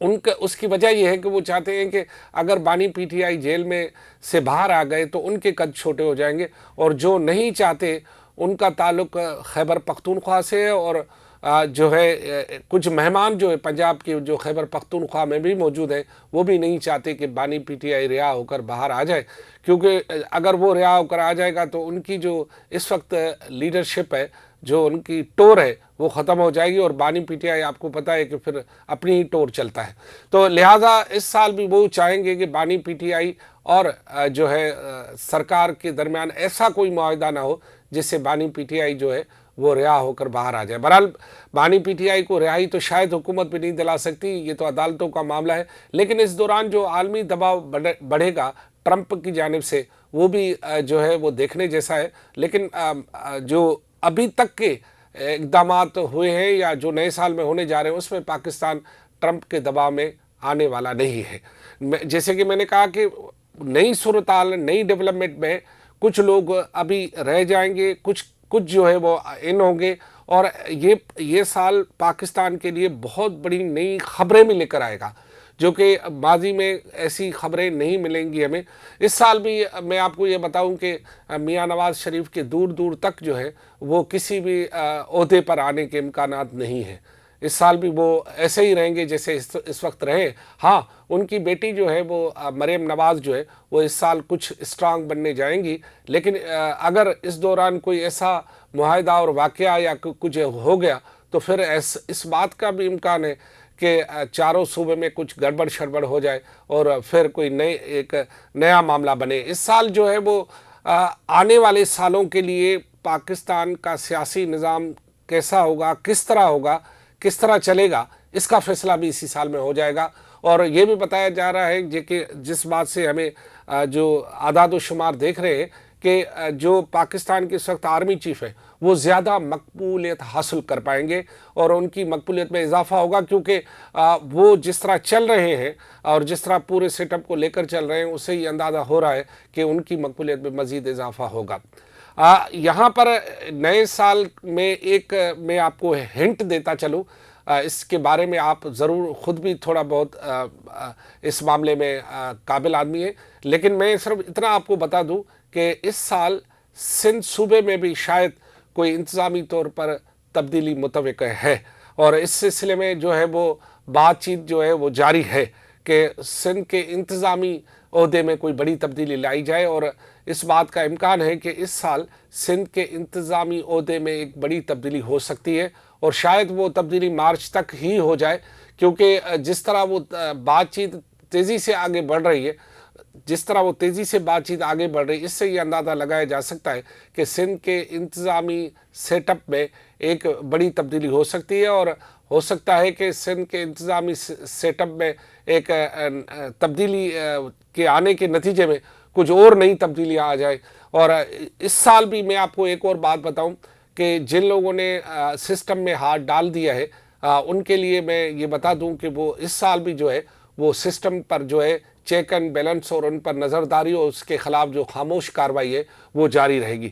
ان کا اس کی وجہ یہ ہے کہ وہ چاہتے ہیں کہ اگر بانی پی ٹی آئی جیل میں سے باہر آ گئے تو ان کے قد چھوٹے ہو جائیں گے، اور جو نہیں چاہتے ان کا تعلق خیبر پختونخوا سے ہے، اور جو ہے کچھ مہمان جو ہے پنجاب کے جو خیبر پختونخوا میں بھی موجود ہیں وہ بھی نہیں چاہتے کہ بانی پی ٹی آئی رہا ہو کر باہر آ جائے، کیونکہ اگر وہ رہا ہو کر آ جائے گا تو ان کی جو اس وقت لیڈرشپ ہے، جو ان کی ٹور ہے وہ ختم ہو جائے گی، اور بانی پی ٹی آئی آپ کو پتہ ہے کہ پھر اپنی ہی ٹور چلتا ہے۔ تو لہٰذا اس سال بھی وہ چاہیں گے کہ بانی پی ٹی آئی اور جو ہے سرکار کے درمیان ایسا کوئی معاہدہ نہ ہو جس سے بانی پی ٹی آئی جو ہے وہ رہا ہو کر باہر آ جائے۔ بہرحال بانی پی ٹی آئی کو رہائی تو شاید حکومت بھی نہیں دلا سکتی، یہ تو عدالتوں کا معاملہ ہے، لیکن اس دوران جو عالمی دباؤ بڑھے گا ٹرمپ کی جانب سے وہ بھی جو ہے وہ دیکھنے جیسا ہے۔ لیکن جو ابھی تک کے اقدامات ہوئے ہیں یا جو نئے سال میں ہونے جا رہے ہیں اس میں پاکستان ٹرمپ کے دباؤ میں آنے والا نہیں ہے۔ جیسے کہ میں نے کہا کہ نئی صورتحال نئی ڈیولپمنٹ میں کچھ لوگ ابھی رہ جائیں گے، کچھ جو ہے وہ ان ہوں گے، اور یہ سال پاکستان کے لیے بہت بڑی نئی خبریں بھی لے کر آئے گا جو کہ ماضی میں ایسی خبریں نہیں ملیں گی ہمیں۔ اس سال بھی میں آپ کو یہ بتاؤں کہ میاں نواز شریف کے دور دور تک جو ہے وہ کسی بھی عہدے پر آنے کے امکانات نہیں ہیں۔ اس سال بھی وہ ایسے ہی رہیں گے جیسے اس وقت رہے۔ ہاں، ان کی بیٹی جو ہے وہ مریم نواز جو ہے وہ اس سال کچھ اسٹرانگ بننے جائیں گی، لیکن اگر اس دوران کوئی ایسا معاہدہ اور واقعہ یا کچھ ہو گیا تو پھر اس بات کا بھی امکان ہے کہ چاروں صوبے میں کچھ گڑبڑ شڑبڑ ہو جائے اور پھر کوئی ایک نیا معاملہ بنے۔ اس سال جو ہے وہ آنے والے سالوں کے لیے پاکستان کا سیاسی نظام کیسا ہوگا، کس طرح ہوگا، کس طرح چلے گا، اس کا فیصلہ بھی اسی سال میں ہو جائے گا۔ اور یہ بھی بتایا جا رہا ہے کہ جس بات سے ہمیں جو اعداد و شمار دیکھ رہے ہیں کہ جو پاکستان کے اس وقت آرمی چیف ہے وہ زیادہ مقبولیت حاصل کر پائیں گے، اور ان کی مقبولیت میں اضافہ ہوگا، کیونکہ وہ جس طرح چل رہے ہیں اور جس طرح پورے سیٹ اپ کو لے کر چل رہے ہیں اس سے یہ اندازہ ہو رہا ہے کہ ان کی مقبولیت میں مزید اضافہ ہوگا۔ یہاں پر نئے سال میں ایک میں آپ کو ہنٹ دیتا چلوں، اس کے بارے میں آپ ضرور خود بھی تھوڑا بہت اس معاملے میں قابل آدمی ہے، لیکن میں صرف اتنا آپ کو بتا دوں کہ اس سال سندھ صوبے میں بھی شاید کوئی انتظامی طور پر تبدیلی متوقع ہے، اور اس سلسلے میں جو ہے وہ بات چیت جو ہے وہ جاری ہے کہ سندھ کے انتظامی عہدے میں کوئی بڑی تبدیلی لائی جائے، اور اس بات کا امکان ہے کہ اس سال سندھ کے انتظامی عہدے میں ایک بڑی تبدیلی ہو سکتی ہے، اور شاید وہ تبدیلی مارچ تک ہی ہو جائے، کیونکہ جس طرح وہ بات چیت تیزی سے آگے بڑھ رہی ہے، اس سے یہ اندازہ لگایا جا سکتا ہے کہ سندھ کے انتظامی سیٹ اپ میں ایک بڑی تبدیلی ہو سکتی ہے، اور ہو سکتا ہے کہ سندھ کے انتظامی سیٹ اپ میں ایک تبدیلی کے آنے کے نتیجے میں کچھ اور نئی تبدیلیاں آ جائے۔ اور اس سال بھی میں آپ کو ایک اور بات بتاؤں کہ جن لوگوں نے سسٹم میں ہاتھ ڈال دیا ہے ان کے لیے میں یہ بتا دوں کہ وہ اس سال بھی جو ہے وہ سسٹم پر جو ہے چیک اینڈ بیلنس اور ان پر نظرداری اور اس کے خلاف جو خاموش کارروائی ہے وہ جاری رہے گی۔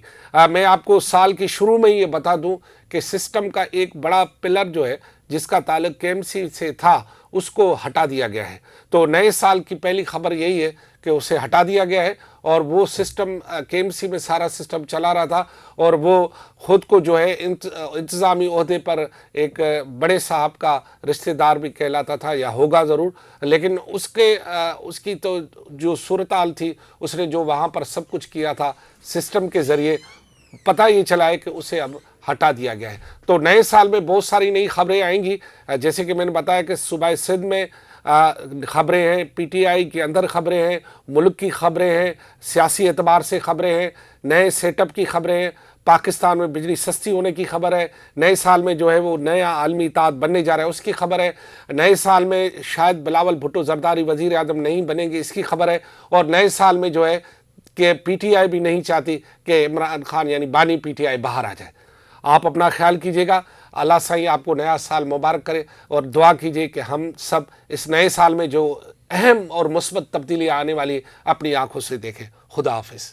میں آپ کو سال کی شروع میں یہ بتا دوں کہ سسٹم کا ایک بڑا پلر جو ہے جس کا تعلق کے ایم سی سے تھا اس کو ہٹا دیا گیا ہے، تو نئے سال کی پہلی خبر یہی ہے کہ اسے ہٹا دیا گیا ہے، اور وہ سسٹم کے ایم سی میں سارا سسٹم چلا رہا تھا، اور وہ خود کو جو ہے انتظامی عہدے پر ایک بڑے صاحب کا رشتہ دار بھی کہلاتا تھا یا ہوگا ضرور، لیکن اس کی تو جو صورتحال تھی، اس نے جو وہاں پر سب کچھ کیا تھا سسٹم کے ذریعے، پتہ یہ چلا ہے کہ اسے اب ہٹا دیا گیا ہے۔ تو نئے سال میں بہت ساری نئی خبریں آئیں گی، جیسے کہ میں نے بتایا کہ صوبہ سندھ میں خبریں ہیں، پی ٹی آئی کے اندر خبریں ہیں، ملک کی خبریں ہیں، سیاسی اعتبار سے خبریں ہیں، نئے سیٹ اپ کی خبریں ہیں، پاکستان میں بجلی سستی ہونے کی خبر ہے، نئے سال میں جو ہے وہ نیا عالمی اتحاد بننے جا رہا ہے اس کی خبر ہے، نئے سال میں شاید بلاول بھٹو زرداری وزیر اعظم نہیں بنیں گے اس کی خبر ہے، اور نئے سال میں جو ہے کہ پی ٹی آئی بھی نہیں چاہتی کہ عمران خان یعنی بانی پی ٹی آئی باہر آ جائے۔ آپ اپنا خیال کیجئے گا، اللہ سائیں آپ کو نیا سال مبارک کرے، اور دعا کیجئے کہ ہم سب اس نئے سال میں جو اہم اور مثبت تبدیلی آنے والی اپنی آنکھوں سے دیکھیں۔ خدا حافظ۔